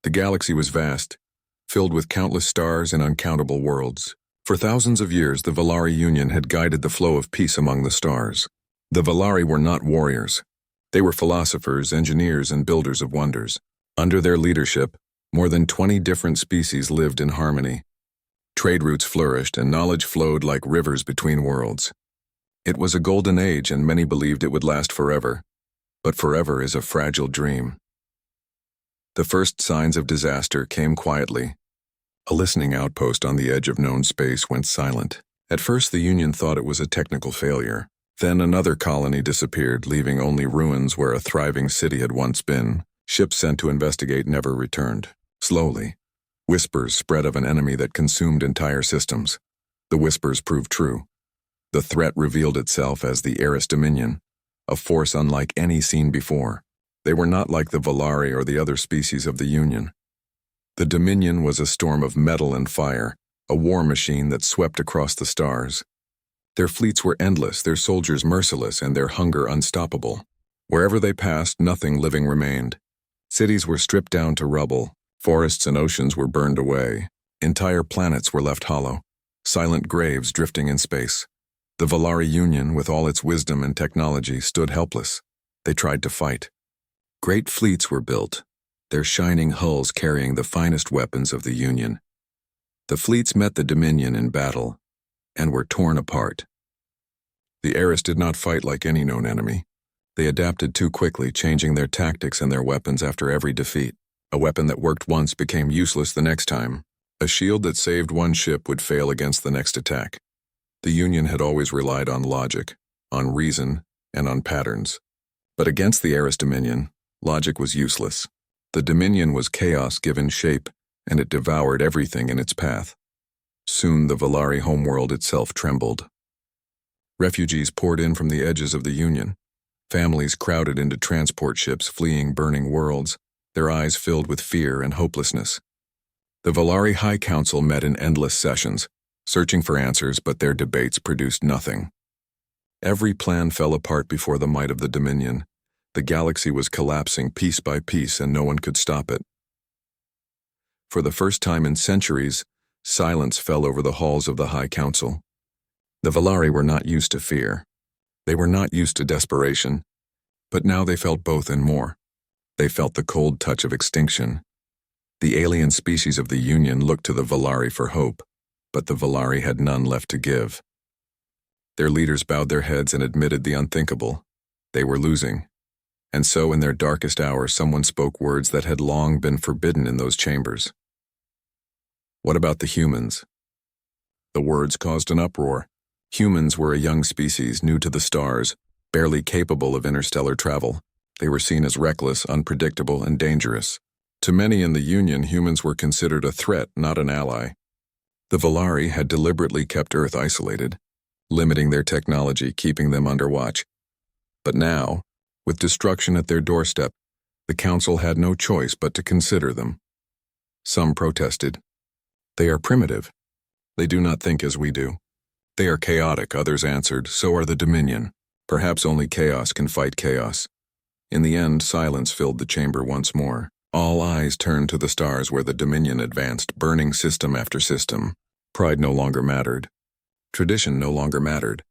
The galaxy was vast, filled with countless stars and uncountable worlds. For thousands of years, the Valari Union had guided the flow of peace among the stars. The Valari were not warriors. They were philosophers, engineers, and builders of wonders. Under their leadership, more than 20 different species lived in harmony. Trade routes flourished and knowledge flowed like rivers between worlds. It was a golden age, and many believed it would last forever. But forever is a fragile dream. The first signs of disaster came quietly. A listening outpost on the edge of known space went silent. At first, the Union thought it was a technical failure. Then another colony disappeared, leaving only ruins where a thriving city had once been. Ships sent to investigate never returned. Slowly, whispers spread of an enemy that consumed entire systems. The whispers proved true. The threat revealed itself as the Eris Dominion, a force unlike any seen before. They were not like the Valari or the other species of the Union. The Dominion was a storm of metal and fire, a war machine that swept across the stars. Their fleets were endless, their soldiers merciless, and their hunger unstoppable. Wherever they passed, nothing living remained. Cities were stripped down to rubble, forests and oceans were burned away, entire planets were left hollow, silent graves drifting in space. The Valari Union, with all its wisdom and technology, stood helpless. They tried to fight. Great fleets were built, their shining hulls carrying the finest weapons of the Union. The fleets met the Dominion in battle, and were torn apart. The Eris did not fight like any known enemy. They adapted too quickly, changing their tactics and their weapons after every defeat. A weapon that worked once became useless the next time. A shield that saved one ship would fail against the next attack. The Union had always relied on logic, on reason, and on patterns. But against the Eris Dominion, logic was useless. The Dominion was chaos given shape, and it devoured everything in its path. Soon the Valari homeworld itself trembled. Refugees poured in from the edges of the Union. Families crowded into transport ships fleeing burning worlds, their eyes filled with fear and hopelessness. The Valari High Council met in endless sessions, searching for answers, but their debates produced nothing. Every plan fell apart before the might of the Dominion. The galaxy was collapsing piece by piece, and no one could stop it. For the first time in centuries, silence fell over the halls of the High Council. The Valari were not used to fear. They were not used to desperation. But now they felt both and more. They felt the cold touch of extinction. The alien species of the Union looked to the Valari for hope, but the Valari had none left to give. Their leaders bowed their heads and admitted the unthinkable. They were losing. And so in their darkest hour, someone spoke words that had long been forbidden in those chambers. What about the humans? The words caused an uproar. Humans were a young species new to the stars, barely capable of interstellar travel. They were seen as reckless, unpredictable, and dangerous. To many in the Union, humans were considered a threat, not an ally. The Valari had deliberately kept Earth isolated, limiting their technology, keeping them under watch. But now, with destruction at their doorstep, the Council had no choice but to consider them. Some protested. They are primitive. They do not think as we do. They are chaotic, others answered. So are the Dominion. Perhaps only chaos can fight chaos. In the end, silence filled the chamber once more. All eyes turned to the stars where the Dominion advanced, burning system after system. Pride no longer mattered. Tradition no longer mattered.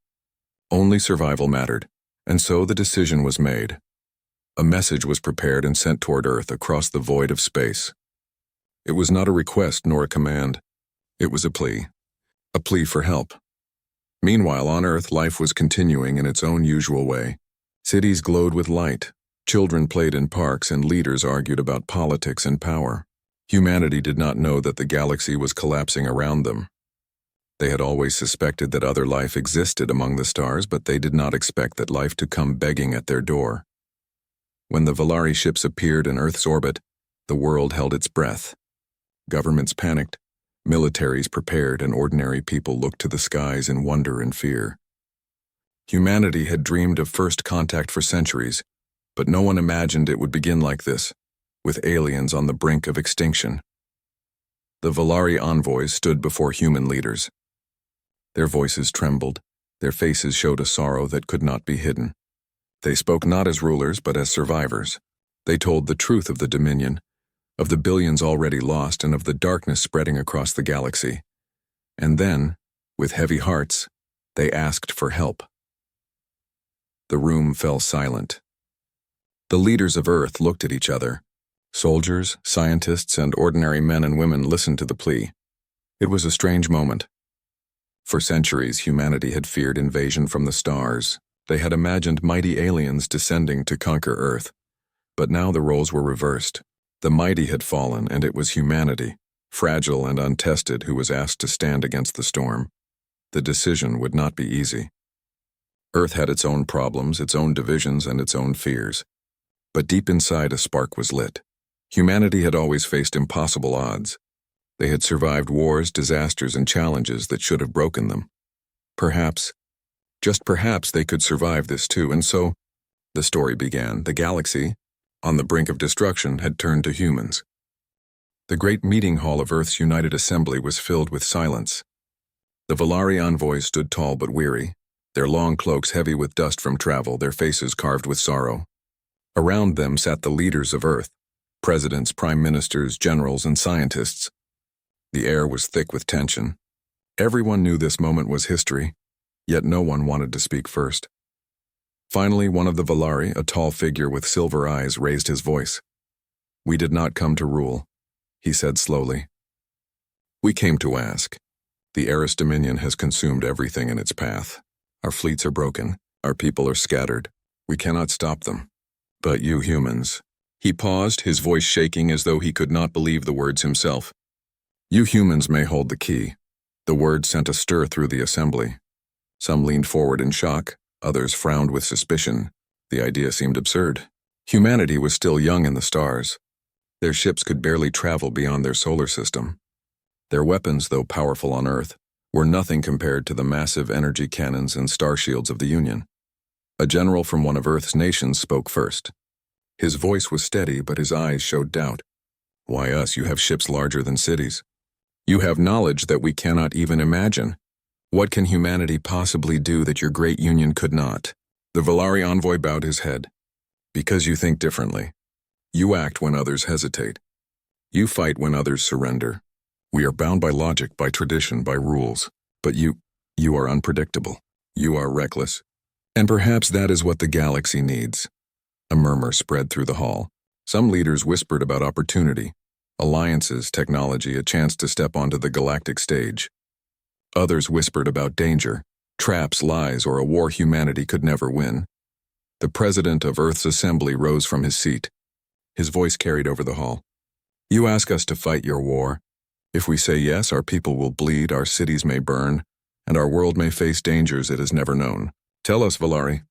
Only survival mattered. And so the decision was made. A message was prepared and sent toward Earth across the void of space. It was not a request nor a command. It was a plea for help. Meanwhile, on Earth, life was continuing in its own usual way. Cities glowed with light, children played in parks, and leaders argued about politics and power. Humanity did not know that the galaxy was collapsing around them. They had always suspected that other life existed among the stars, but they did not expect that life to come begging at their door. When the Valari ships appeared in Earth's orbit, the world held its breath. Governments panicked, militaries prepared, and ordinary people looked to the skies in wonder and fear. Humanity had dreamed of first contact for centuries, but no one imagined it would begin like this, with aliens on the brink of extinction. The Valari envoys stood before human leaders. Their voices trembled, their faces showed a sorrow that could not be hidden. They spoke not as rulers, but as survivors. They told the truth of the Dominion, of the billions already lost and of the darkness spreading across the galaxy. And then, with heavy hearts, they asked for help. The room fell silent. The leaders of Earth looked at each other. Soldiers, scientists, and ordinary men and women listened to the plea. It was a strange moment. For centuries, humanity had feared invasion from the stars. They had imagined mighty aliens descending to conquer Earth. But now the roles were reversed. The mighty had fallen, and it was humanity, fragile and untested, who was asked to stand against the storm. The decision would not be easy. Earth had its own problems, its own divisions, and its own fears. But deep inside, a spark was lit. Humanity had always faced impossible odds. They had survived wars, disasters, and challenges that should have broken them. Perhaps, just perhaps, they could survive this too, and so the story began. The galaxy, on the brink of destruction, had turned to humans. The great meeting hall of Earth's United Assembly was filled with silence. The Valari envoys stood tall but weary, their long cloaks heavy with dust from travel, their faces carved with sorrow. Around them sat the leaders of Earth, presidents, prime ministers, generals, and scientists. The air was thick with tension. Everyone knew this moment was history, yet no one wanted to speak first. Finally, one of the Valari, a tall figure with silver eyes, raised his voice. "We did not come to rule," he said slowly. "We came to ask. The Eris Dominion has consumed everything in its path. Our fleets are broken. Our people are scattered. We cannot stop them. But you humans—" He paused, his voice shaking as though he could not believe the words himself. "You humans may hold the key." The word sent a stir through the assembly. Some leaned forward in shock, others frowned with suspicion. The idea seemed absurd. Humanity was still young in the stars. Their ships could barely travel beyond their solar system. Their weapons, though powerful on Earth, were nothing compared to the massive energy cannons and star shields of the Union. A general from one of Earth's nations spoke first. His voice was steady, but his eyes showed doubt. "Why us? You have ships larger than cities. You have knowledge that we cannot even imagine. What can humanity possibly do that your great union could not?" The Valari envoy bowed his head. "Because you think differently. You act when others hesitate. You fight when others surrender. We are bound by logic, by tradition, by rules. But you are unpredictable. You are reckless. And perhaps that is what the galaxy needs." A murmur spread through the hall. Some leaders whispered about opportunity, alliances, technology, a chance to step onto the galactic stage. Others whispered about danger, traps, lies, or a war humanity could never win. The president of Earth's assembly rose from his seat. His voice carried over the hall. "You ask us to fight your war. If we say yes, our people will bleed, our cities may burn, and our world may face dangers it has never known. Tell us, Valari,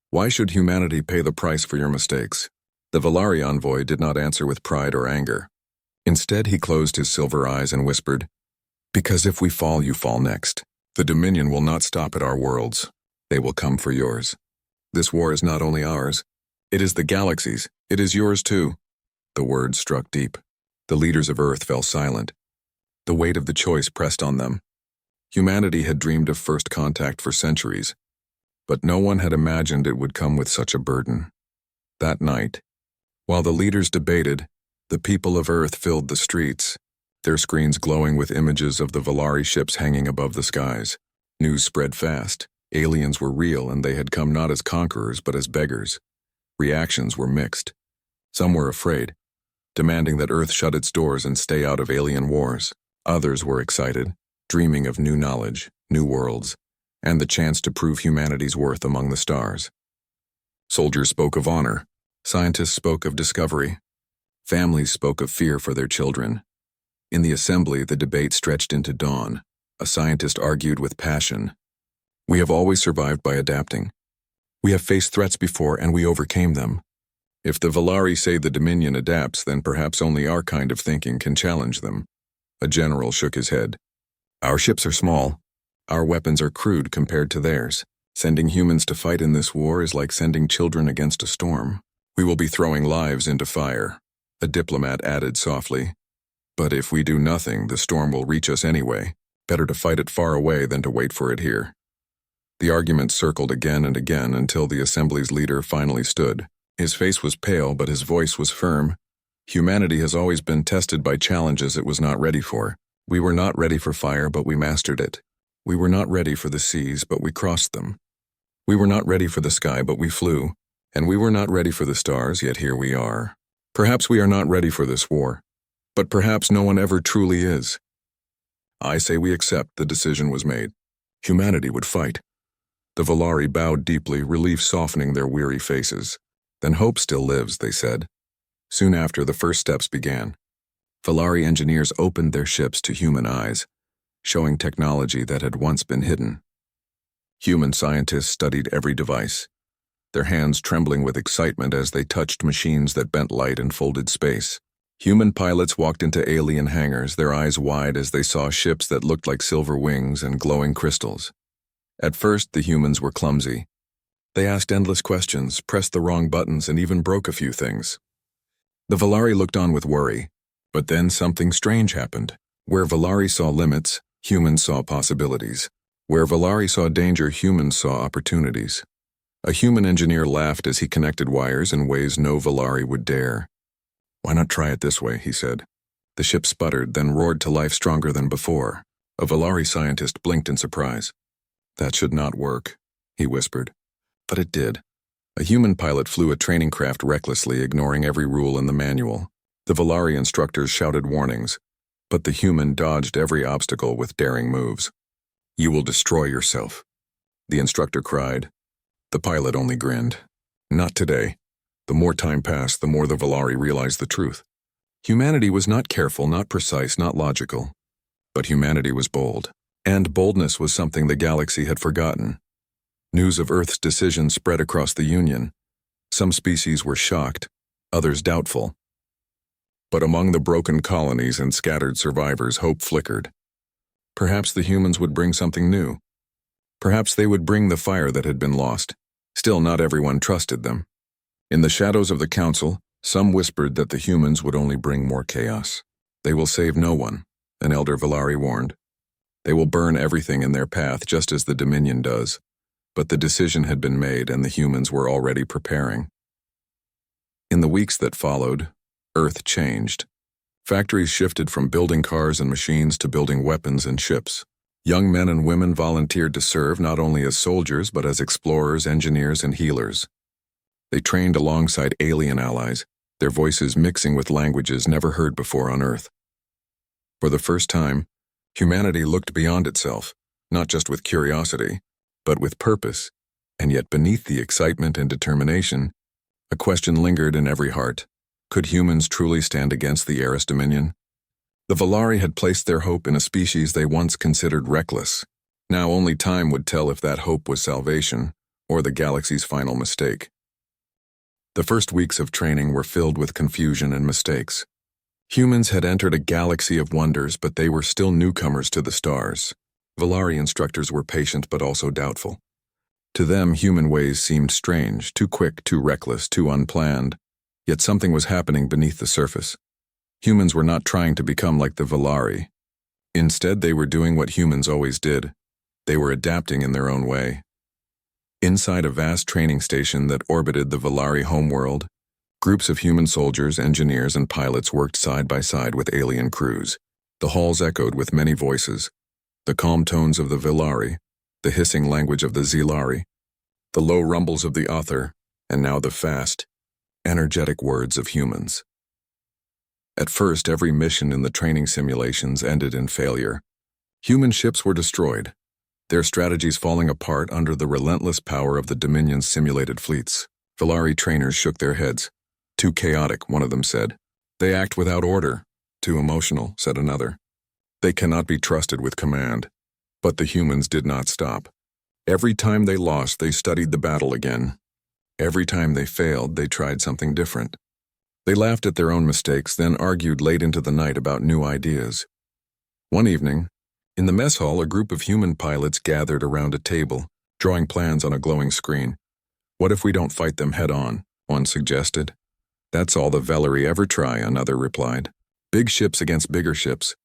why should humanity pay the price for your mistakes?" The Valari envoy did not answer with pride or anger. Instead, he closed his silver eyes and whispered, "Because if we fall, you fall next. The Dominion will not stop at our worlds. They will come for yours. This war is not only ours. It is the galaxy's. It is yours too." The words struck deep. The leaders of Earth fell silent. The weight of the choice pressed on them. Humanity had dreamed of first contact for centuries, but no one had imagined it would come with such a burden. That night, while the leaders debated, the people of Earth filled the streets, their screens glowing with images of the Valari ships hanging above the skies. News spread fast. Aliens were real, and they had come not as conquerors but as beggars. Reactions were mixed. Some were afraid, demanding that Earth shut its doors and stay out of alien wars. Others were excited, dreaming of new knowledge, new worlds, and the chance to prove humanity's worth among the stars. Soldiers spoke of honor. Scientists spoke of discovery. Families spoke of fear for their children. In the assembly, the debate stretched into dawn. A scientist argued with passion. "We have always survived by adapting. We have faced threats before and we overcame them. If the Valari say the Dominion adapts, then perhaps only our kind of thinking can challenge them." A general shook his head. "Our ships are small. Our weapons are crude compared to theirs. Sending humans to fight in this war is like sending children against a storm. We will be throwing lives into fire," a diplomat added softly. "But if we do nothing, the storm will reach us anyway. Better to fight it far away than to wait for it here." The argument circled again and again until the assembly's leader finally stood. His face was pale, but his voice was firm. Humanity has always been tested by challenges it was not ready for. We were not ready for fire, but we mastered it. We were not ready for the seas, but we crossed them. We were not ready for the sky, but we flew. And we were not ready for the stars, yet here we are. Perhaps we are not ready for this war. But perhaps no one ever truly is. I say we accept the decision was made. Humanity would fight. The Valari bowed deeply, relief softening their weary faces. Then hope still lives, they said. Soon after, the first steps began. Valari engineers opened their ships to human eyes, showing technology that had once been hidden. Human scientists studied every device, their hands trembling with excitement as they touched machines that bent light and folded space. Human pilots walked into alien hangars, their eyes wide as they saw ships that looked like silver wings and glowing crystals. At first, the humans were clumsy. They asked endless questions, pressed the wrong buttons, and even broke a few things. The Valari looked on with worry, but then something strange happened. Where Valari saw limits, humans saw possibilities. Where Valari saw danger, humans saw opportunities. A human engineer laughed as he connected wires in ways no Valari would dare. "Why not try it this way?" he said. The ship sputtered, then roared to life stronger than before. A Valari scientist blinked in surprise. "That should not work," he whispered. But it did. A human pilot flew a training craft recklessly, ignoring every rule in the manual. The Valari instructors shouted warnings, but the human dodged every obstacle with daring moves. "You will destroy yourself," the instructor cried. The pilot only grinned. Not today. The more time passed, the more the Valari realized the truth. Humanity was not careful, not precise, not logical. But humanity was bold. And boldness was something the galaxy had forgotten. News of Earth's decision spread across the Union. Some species were shocked, others doubtful. But among the broken colonies and scattered survivors, hope flickered. Perhaps the humans would bring something new. Perhaps they would bring the fire that had been lost. Still, not everyone trusted them. In the shadows of the council, some whispered that the humans would only bring more chaos. "They will save no one," an elder Valari warned. "They will burn everything in their path, just as the Dominion does." But the decision had been made, and the humans were already preparing. In the weeks that followed, Earth changed. Factories shifted from building cars and machines to building weapons and ships. Young men and women volunteered to serve not only as soldiers but as explorers, engineers, and healers. They trained alongside alien allies, their voices mixing with languages never heard before on Earth. For the first time, humanity looked beyond itself, not just with curiosity, but with purpose. And yet beneath the excitement and determination, a question lingered in every heart. Could humans truly stand against the Eris Dominion? The Valari had placed their hope in a species they once considered reckless. Now only time would tell if that hope was salvation or the galaxy's final mistake. The first weeks of training were filled with confusion and mistakes. Humans had entered a galaxy of wonders, but they were still newcomers to the stars. Valari instructors were patient but also doubtful. To them, human ways seemed strange, too quick, too reckless, too unplanned. Yet something was happening beneath the surface. Humans were not trying to become like the Valari. Instead, they were doing what humans always did. They were adapting in their own way. Inside a vast training station that orbited the Valari homeworld, groups of human soldiers, engineers, and pilots worked side by side with alien crews. The halls echoed with many voices. The calm tones of the Valari, the hissing language of the Zilari, the low rumbles of the Author, and now the fast, energetic words of humans. At first, every mission in the training simulations ended in failure. Human ships were destroyed, their strategies falling apart under the relentless power of the Dominion's simulated fleets. Valari trainers shook their heads. "Too chaotic," one of them said. "They act without order." "Too emotional," said another. "They cannot be trusted with command." But the humans did not stop. Every time they lost, they studied the battle again. Every time they failed, they tried something different. They laughed at their own mistakes, then argued late into the night about new ideas. One evening, in the mess hall, a group of human pilots gathered around a table, drawing plans on a glowing screen. "What if we don't fight them head-on?" one suggested. "That's all the Valari ever try," another replied. "Big ships against bigger ships.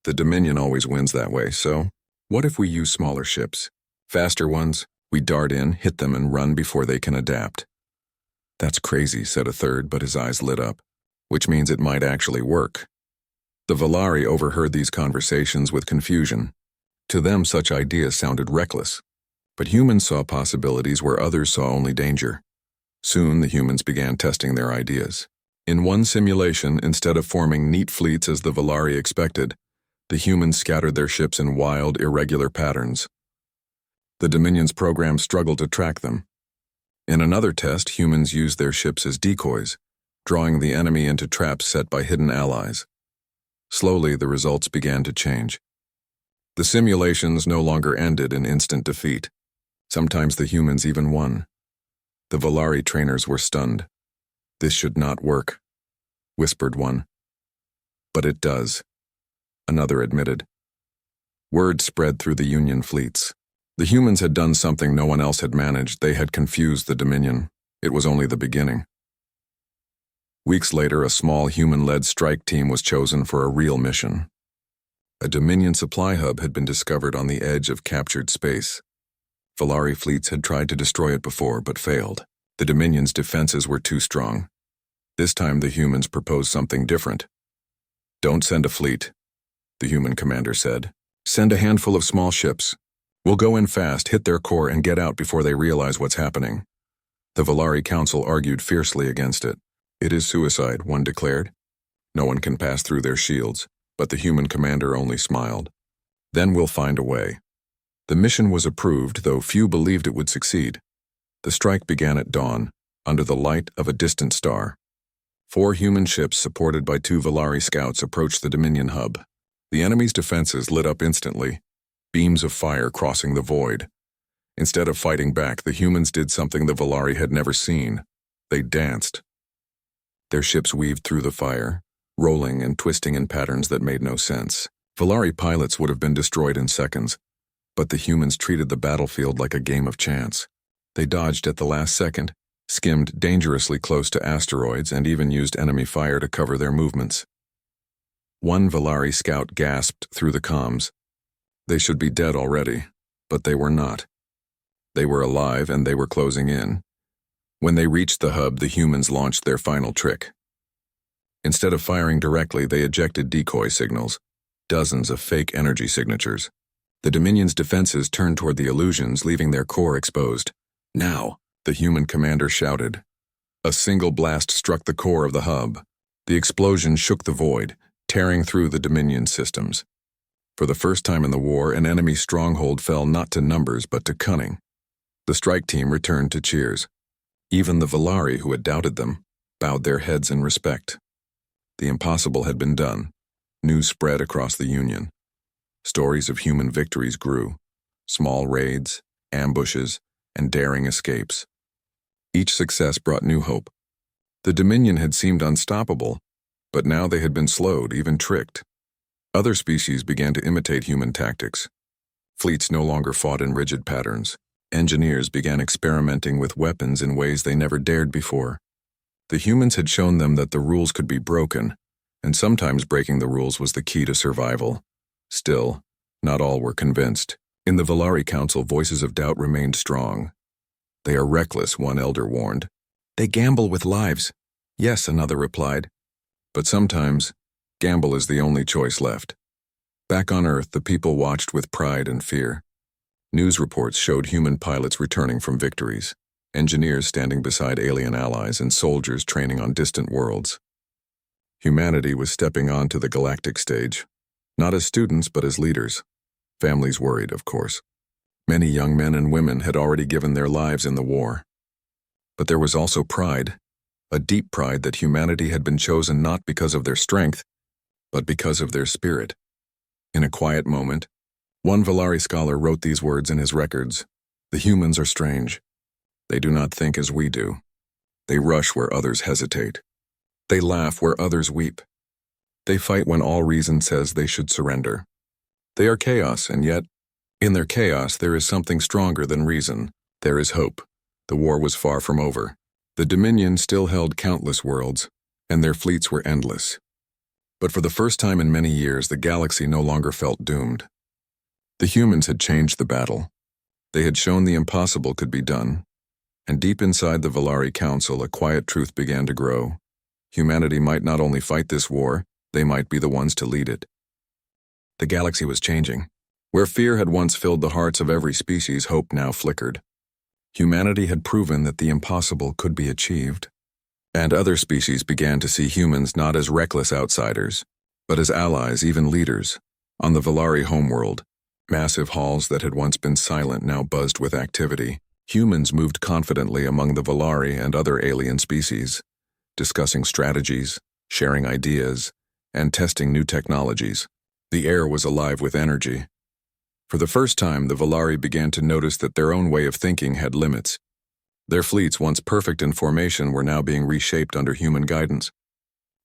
The Dominion always wins that way, so what if we use smaller ships? Faster ones, we dart in, hit them, and run before they can adapt." "That's crazy," said a third, but his eyes lit up. which means it might actually work. The Valari overheard these conversations with confusion. To them, such ideas sounded reckless. But humans saw possibilities where others saw only danger. Soon, the humans began testing their ideas. In one simulation, instead of forming neat fleets as the Valari expected, the humans scattered their ships in wild, irregular patterns. The Dominion's program struggled to track them. In another test, humans used their ships as decoys, drawing the enemy into traps set by hidden allies. Slowly, the results began to change. The simulations no longer ended in instant defeat. Sometimes the humans even won. The Valari trainers were stunned. "This should not work," whispered one. "But it does," another admitted. Word spread through the Union fleets. The humans had done something no one else had managed. They had confused the Dominion. It was only the beginning. Weeks later, a small human-led strike team was chosen for a real mission. A Dominion supply hub had been discovered on the edge of captured space. Valari fleets had tried to destroy it before, but failed. The Dominion's defenses were too strong. This time, the humans proposed something different. "Don't send a fleet," the human commander said. "Send a handful of small ships. We'll go in fast, hit their core, and get out before they realize what's happening." The Valari Council argued fiercely against it. "It is suicide," one declared. "No one can pass through their shields," but the human commander only smiled. "Then we'll find a way." The mission was approved, though few believed it would succeed. The strike began at dawn, under the light of a distant star. 4 human ships, supported by 2 Valari scouts, approached the Dominion hub. The enemy's defenses lit up instantly, beams of fire crossing the void. Instead of fighting back, the humans did something the Valari had never seen. They danced. Their ships weaved through the fire, rolling and twisting in patterns that made no sense. Valari pilots would have been destroyed in seconds, but the humans treated the battlefield like a game of chance. They dodged at the last second, skimmed dangerously close to asteroids, and even used enemy fire to cover their movements. One Valari scout gasped through the comms. They should be dead already, but they were not. They were alive, and they were closing in. When they reached the hub, the humans launched their final trick. Instead of firing directly, they ejected decoy signals, dozens of fake energy signatures. The Dominion's defenses turned toward the illusions, leaving their core exposed. "Now," the human commander shouted. A single blast struck the core of the hub. The explosion shook the void, tearing through the Dominion systems. For the first time in the war, an enemy stronghold fell not to numbers but to cunning. The strike team returned to cheers. Even the Valari, who had doubted them, bowed their heads in respect. The impossible had been done. News spread across the Union. Stories of human victories grew. Small raids, ambushes, and daring escapes. Each success brought new hope. The Dominion had seemed unstoppable, but now they had been slowed, even tricked. Other species began to imitate human tactics. Fleets no longer fought in rigid patterns. Engineers began experimenting with weapons in ways they never dared before. The humans had shown them that the rules could be broken, and sometimes breaking the rules was the key to survival. Still, not all were convinced. In the Valari Council, voices of doubt remained strong. "They are reckless," one elder warned. "They gamble with lives." "Yes," another replied. But sometimes, gamble is the only choice left. Back on Earth, the people watched with pride and fear. News reports showed human pilots returning from victories, engineers standing beside alien allies, and soldiers training on distant worlds. Humanity was stepping onto the galactic stage, not as students but as leaders. Families worried, of course. Many young men and women had already given their lives in the war. But there was also pride, a deep pride that humanity had been chosen not because of their strength, but because of their spirit. In a quiet moment, one Valari scholar wrote these words in his records: "The humans are strange. They do not think as we do. They rush where others hesitate. They laugh where others weep. They fight when all reason says they should surrender. They are chaos, and yet, in their chaos, there is something stronger than reason. There is hope." The war was far from over. The Dominion still held countless worlds, and their fleets were endless. But for the first time in many years, the galaxy no longer felt doomed. The humans had changed the battle. They had shown the impossible could be done, and deep inside the Valari Council, a quiet truth began to grow. Humanity might not only fight this war, they might be the ones to lead it. The galaxy was changing. Where fear had once filled the hearts of every species, hope now flickered. Humanity had proven that the impossible could be achieved. And other species began to see humans not as reckless outsiders, but as allies, even leaders. On the Valari homeworld, massive halls that had once been silent now buzzed with activity. Humans moved confidently among the Valari and other alien species, discussing strategies, sharing ideas, and testing new technologies. The air was alive with energy. For the first time, the Valari began to notice that their own way of thinking had limits. Their fleets, once perfect in formation, were now being reshaped under human guidance.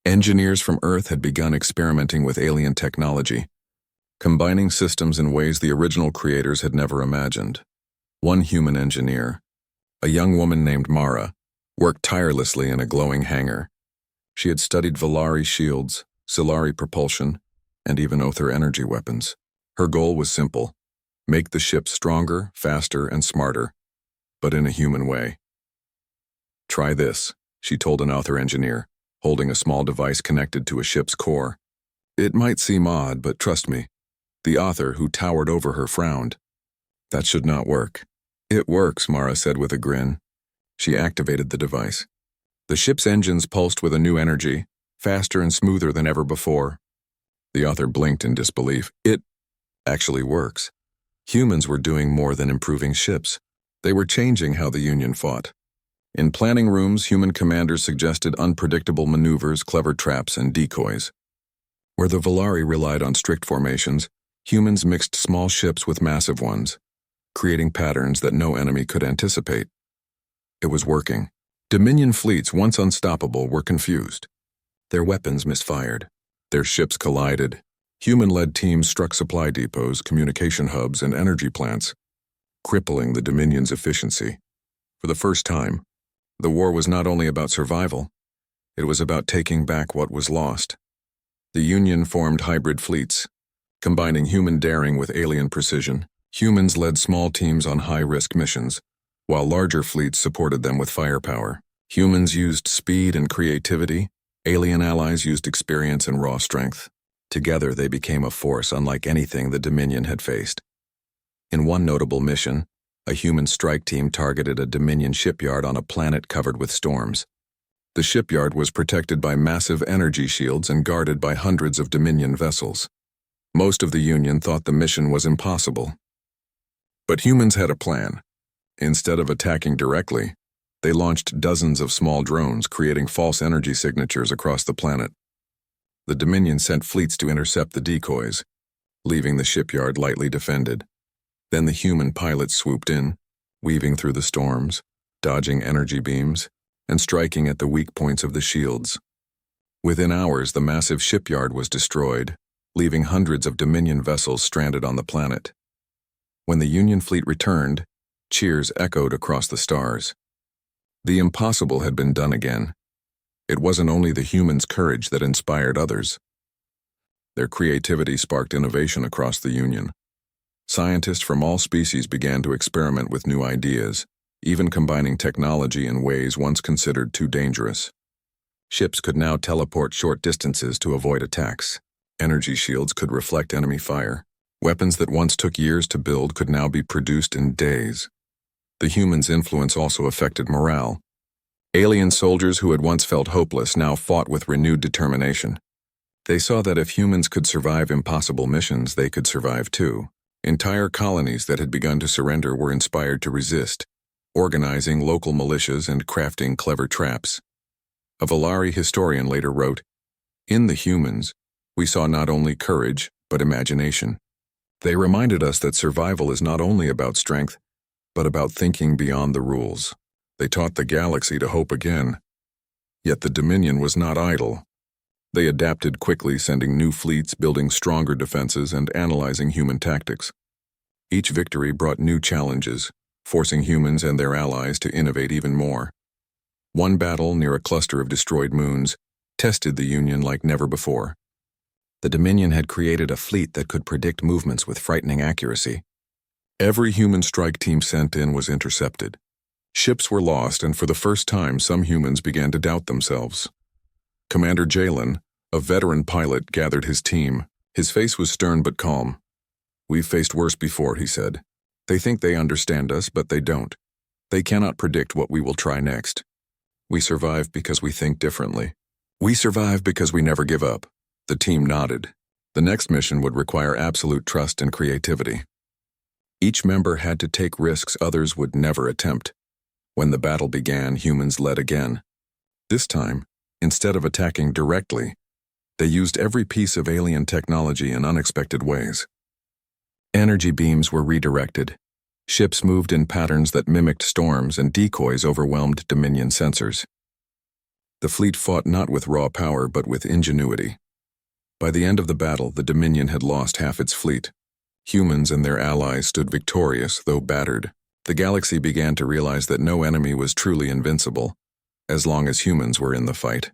Engineers from Earth had begun experimenting with alien technology, combining systems in ways the original creators had never imagined. One human engineer, a young woman named Mara, worked tirelessly in a glowing hangar. She had studied Valari shields, Solari propulsion, and even Other energy weapons. Her goal was simple: make the ship stronger, faster, and smarter, but in a human way. "Try this," she told an Other engineer, holding a small device connected to a ship's core. "It might seem odd, but trust me." The Other, who towered over her, frowned. "That should not work." "It works," Mara said with a grin. She activated the device. The ship's engines pulsed with a new energy, faster and smoother than ever before. The Other blinked in disbelief. "It actually works." Humans were doing more than improving ships. They were changing how the Union fought. In planning rooms, human commanders suggested unpredictable maneuvers, clever traps, and decoys. Where the Valari relied on strict formations, humans mixed small ships with massive ones, creating patterns that no enemy could anticipate. It was working. Dominion fleets, once unstoppable, were confused. Their weapons misfired. Their ships collided. Human-led teams struck supply depots, communication hubs, and energy plants, crippling the Dominion's efficiency. For the first time, the war was not only about survival, it was about taking back what was lost. The Union formed hybrid fleets, combining human daring with alien precision. Humans led small teams on high-risk missions, while larger fleets supported them with firepower. Humans used speed and creativity. Alien allies used experience and raw strength. Together, they became a force unlike anything the Dominion had faced. In one notable mission, a human strike team targeted a Dominion shipyard on a planet covered with storms. The shipyard was protected by massive energy shields and guarded by hundreds of Dominion vessels. Most of the Union thought the mission was impossible. But humans had a plan. Instead of attacking directly, they launched dozens of small drones, creating false energy signatures across the planet. The Dominion sent fleets to intercept the decoys, leaving the shipyard lightly defended. Then the human pilots swooped in, weaving through the storms, dodging energy beams, and striking at the weak points of the shields. Within hours, the massive shipyard was destroyed, leaving hundreds of Dominion vessels stranded on the planet. When the Union fleet returned, cheers echoed across the stars. The impossible had been done again. It wasn't only the humans' courage that inspired others. Their creativity sparked innovation across the Union. Scientists from all species began to experiment with new ideas, even combining technology in ways once considered too dangerous. Ships could now teleport short distances to avoid attacks. Energy shields could reflect enemy fire. Weapons that once took years to build could now be produced in days. The humans' influence also affected morale. Alien soldiers who had once felt hopeless now fought with renewed determination. They saw that if humans could survive impossible missions, they could survive too. Entire colonies that had begun to surrender were inspired to resist, organizing local militias and crafting clever traps. A Valari historian later wrote, "In the humans, we saw not only courage, but imagination. They reminded us that survival is not only about strength, but about thinking beyond the rules. They taught the galaxy to hope again." Yet the Dominion was not idle. They adapted quickly, sending new fleets, building stronger defenses, and analyzing human tactics. Each victory brought new challenges, forcing humans and their allies to innovate even more. One battle near a cluster of destroyed moons tested the Union like never before. The Dominion had created a fleet that could predict movements with frightening accuracy. Every human strike team sent in was intercepted. Ships were lost, and for the first time, some humans began to doubt themselves. Commander Jalen, a veteran pilot, gathered his team. His face was stern but calm. "We've faced worse before," he said. "They think they understand us, but they don't. They cannot predict what we will try next. We survive because we think differently. We survive because we never give up." The team nodded. The next mission would require absolute trust and creativity. Each member had to take risks others would never attempt. When the battle began, humans led again. This time, instead of attacking directly, they used every piece of alien technology in unexpected ways. Energy beams were redirected. Ships moved in patterns that mimicked storms, and decoys overwhelmed Dominion sensors. The fleet fought not with raw power but with ingenuity. By the end of the battle, the Dominion had lost half its fleet. Humans and their allies stood victorious, though battered. The galaxy began to realize that no enemy was truly invincible, as long as humans were in the fight.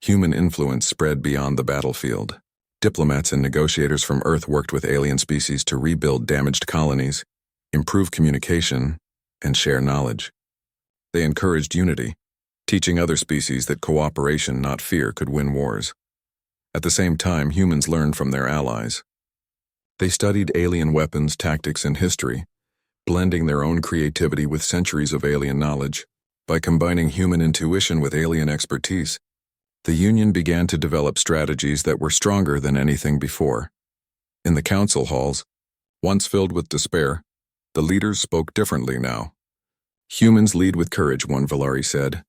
Human influence spread beyond the battlefield. Diplomats and negotiators from Earth worked with alien species to rebuild damaged colonies, improve communication, and share knowledge. They encouraged unity, teaching other species that cooperation, not fear, could win wars. At the same time, humans learned from their allies. They studied alien weapons, tactics, and history, blending their own creativity with centuries of alien knowledge. By combining human intuition with alien expertise, the Union began to develop strategies that were stronger than anything before. In the council halls, once filled with despair, the leaders spoke differently now. "Humans lead with courage," one Valari said.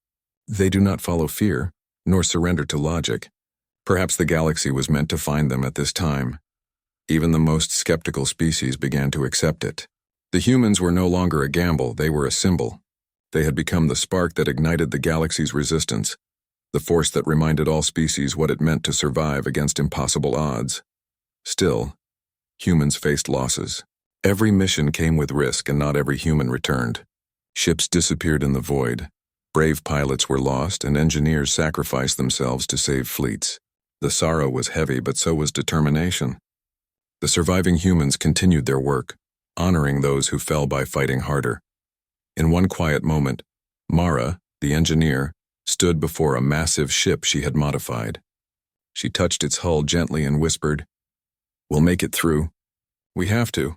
"They do not follow fear, nor surrender to logic." Perhaps the galaxy was meant to find them at this time. Even the most skeptical species began to accept it. The humans were no longer a gamble, they were a symbol. They had become the spark that ignited the galaxy's resistance, the force that reminded all species what it meant to survive against impossible odds. Still, humans faced losses. Every mission came with risk, and not every human returned. Ships disappeared in the void. Brave pilots were lost, and engineers sacrificed themselves to save fleets. The sorrow was heavy, but so was determination. The surviving humans continued their work, honoring those who fell by fighting harder. In one quiet moment, Mara, the engineer, stood before a massive ship she had modified. She touched its hull gently and whispered, "We'll make it through. We have to."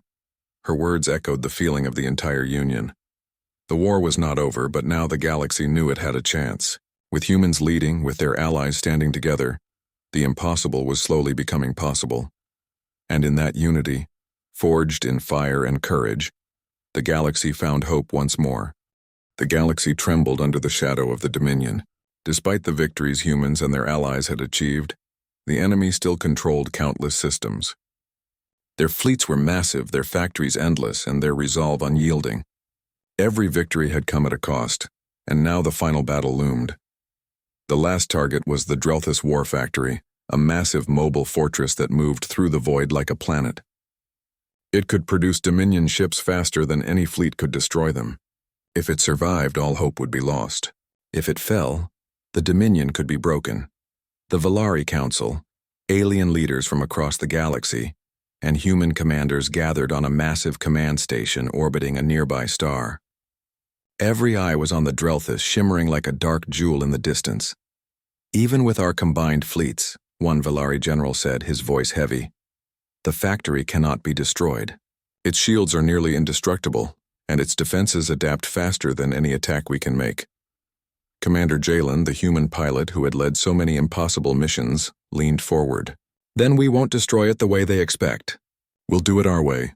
Her words echoed the feeling of the entire Union. The war was not over, but now the galaxy knew it had a chance. With humans leading, with their allies standing together, the impossible was slowly becoming possible. And in that unity, forged in fire and courage, the galaxy found hope once more. The galaxy trembled under the shadow of the Dominion. Despite the victories humans and their allies had achieved, the enemy still controlled countless systems. Their fleets were massive, their factories endless, and their resolve unyielding. Every victory had come at a cost, and now the final battle loomed. The last target was the Drelthus War Factory, a massive mobile fortress that moved through the void like a planet. It could produce Dominion ships faster than any fleet could destroy them. If it survived, all hope would be lost. If it fell, the Dominion could be broken. The Valari Council, alien leaders from across the galaxy, and human commanders gathered on a massive command station orbiting a nearby star. Every eye was on the Drelthus, shimmering like a dark jewel in the distance. "Even with our combined fleets," one Valari general said, his voice heavy, "the factory cannot be destroyed. Its shields are nearly indestructible, and its defenses adapt faster than any attack we can make." Commander Jalen, the human pilot who had led so many impossible missions, leaned forward. "Then we won't destroy it the way they expect. We'll do it our way.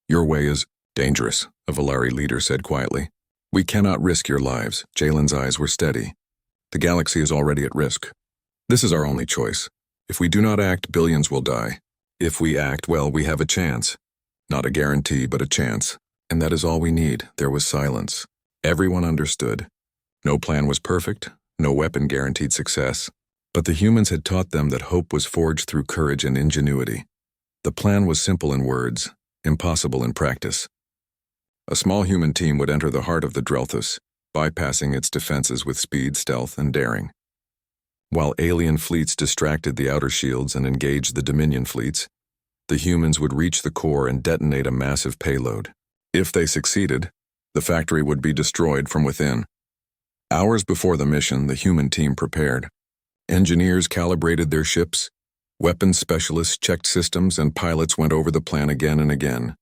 Your way is dangerous," a Valari leader said quietly. "We cannot risk your lives." Jalen's eyes were steady. "The galaxy is already at risk. This is our only choice. If we do not act, billions will die. If we act, well, we have a chance. Not a guarantee, but a chance. And that is all we need." There was silence. Everyone understood. No plan was perfect, no weapon guaranteed success. But the humans had taught them that hope was forged through courage and ingenuity. The plan was simple in words, impossible in practice. A small human team would enter the heart of the Drelthus, bypassing its defenses with speed, stealth, and daring. While alien fleets distracted the outer shields and engaged the Dominion fleets, the humans would reach the core and detonate a massive payload. If they succeeded, the factory would be destroyed from within. Hours before the mission, the human team prepared. Engineers calibrated their ships, weapons specialists checked systems, and pilots went over the plan again and again.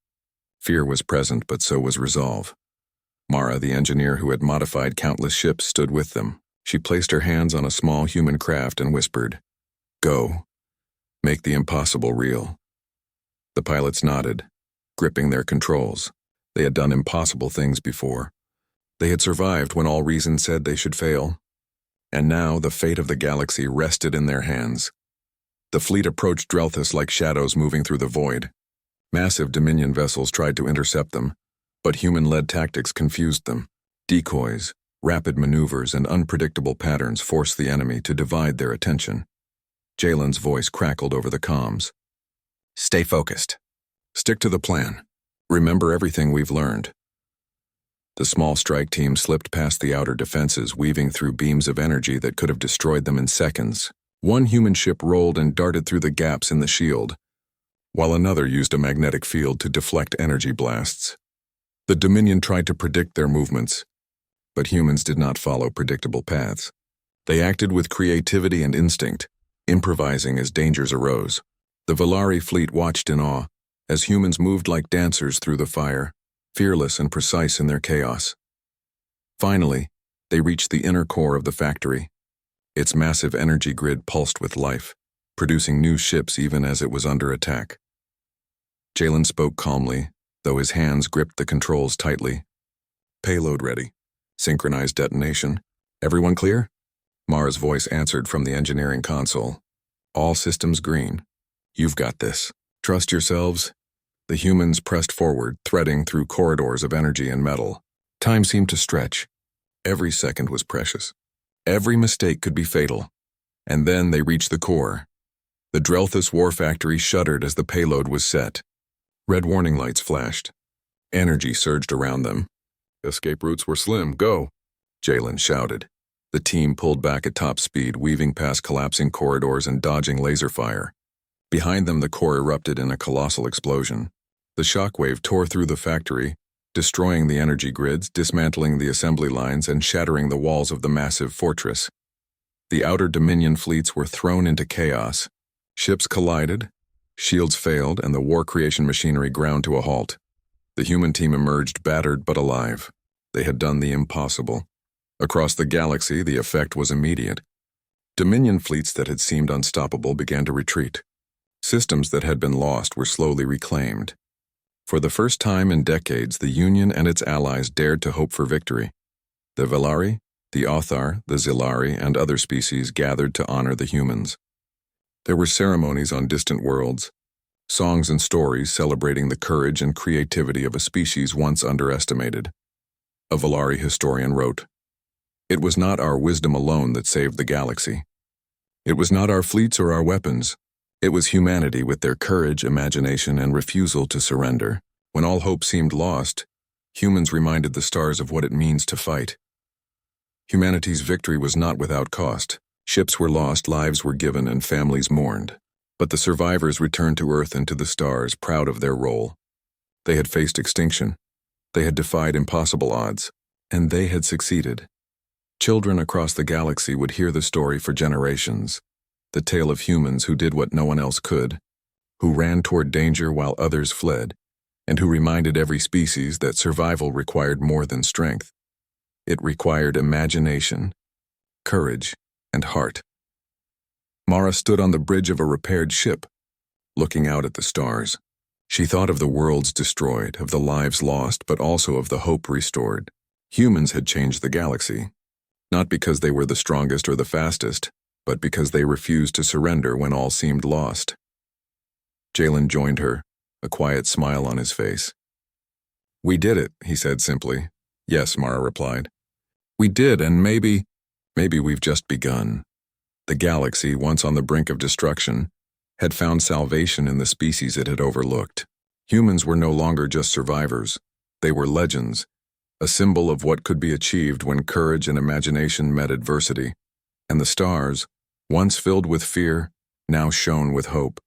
Fear was present, but so was resolve. Mara, the engineer who had modified countless ships, stood with them. She placed her hands on a small human craft and whispered, "Go. Make the impossible real." The pilots nodded, gripping their controls. They had done impossible things before. They had survived when all reason said they should fail. And now the fate of the galaxy rested in their hands. The fleet approached Drelthus like shadows moving through the void. Massive Dominion vessels tried to intercept them, but human-led tactics confused them. Decoys, rapid maneuvers, and unpredictable patterns forced the enemy to divide their attention. Jalen's voice crackled over the comms. "Stay focused. Stick to the plan. Remember everything we've learned." The small strike team slipped past the outer defenses, weaving through beams of energy that could have destroyed them in seconds. One human ship rolled and darted through the gaps in the shield, while another used a magnetic field to deflect energy blasts. The Dominion tried to predict their movements, but humans did not follow predictable paths. They acted with creativity and instinct, improvising as dangers arose. The Valari fleet watched in awe as humans moved like dancers through the fire, fearless and precise in their chaos. Finally, they reached the inner core of the factory. Its massive energy grid pulsed with life, producing new ships even as it was under attack. Jalen spoke calmly, though his hands gripped the controls tightly. "Payload ready. Synchronized detonation. Everyone clear?" Mara's voice answered from the engineering console. "All systems green. You've got this. Trust yourselves." The humans pressed forward, threading through corridors of energy and metal. Time seemed to stretch. Every second was precious. Every mistake could be fatal. And then they reached the core. The Drelthus war factory shuddered as the payload was set. Red warning lights flashed. Energy surged around them. "Escape routes were slim. Go!" Jalen shouted. The team pulled back at top speed, weaving past collapsing corridors and dodging laser fire. Behind them, the core erupted in a colossal explosion. The shockwave tore through the factory, destroying the energy grids, dismantling the assembly lines, and shattering the walls of the massive fortress. The outer Dominion fleets were thrown into chaos. Ships collided, shields failed, and the war creation machinery ground to a halt. The human team emerged battered but alive. They had done the impossible. Across the galaxy, the effect was immediate. Dominion fleets that had seemed unstoppable began to retreat. Systems that had been lost were slowly reclaimed. For the first time in decades, the Union and its allies dared to hope for victory. The Valari, the Othar, the Zilari, and other species gathered to honor the humans. There were ceremonies on distant worlds, songs and stories celebrating the courage and creativity of a species once underestimated. A Valari historian wrote, "It was not our wisdom alone that saved the galaxy. It was not our fleets or our weapons. It was humanity with their courage, imagination, and refusal to surrender. When all hope seemed lost, humans reminded the stars of what it means to fight." Humanity's victory was not without cost. Ships were lost, lives were given, and families mourned. But the survivors returned to Earth and to the stars, proud of their role. They had faced extinction. They had defied impossible odds. And they had succeeded. Children across the galaxy would hear the story for generations. The tale of humans who did what no one else could, who ran toward danger while others fled, and who reminded every species that survival required more than strength. It required imagination, courage, and heart. Mara stood on the bridge of a repaired ship, looking out at the stars. She thought of the worlds destroyed, of the lives lost, but also of the hope restored. Humans had changed the galaxy, not because they were the strongest or the fastest, but because they refused to surrender when all seemed lost. Jalen joined her, a quiet smile on his face. "We did it," he said simply. "Yes," Mara replied. "We did, and maybe we've just begun." The galaxy, once on the brink of destruction, had found salvation in the species it had overlooked. Humans were no longer just survivors. They were legends, a symbol of what could be achieved when courage and imagination met adversity. And the stars, once filled with fear, now shone with hope.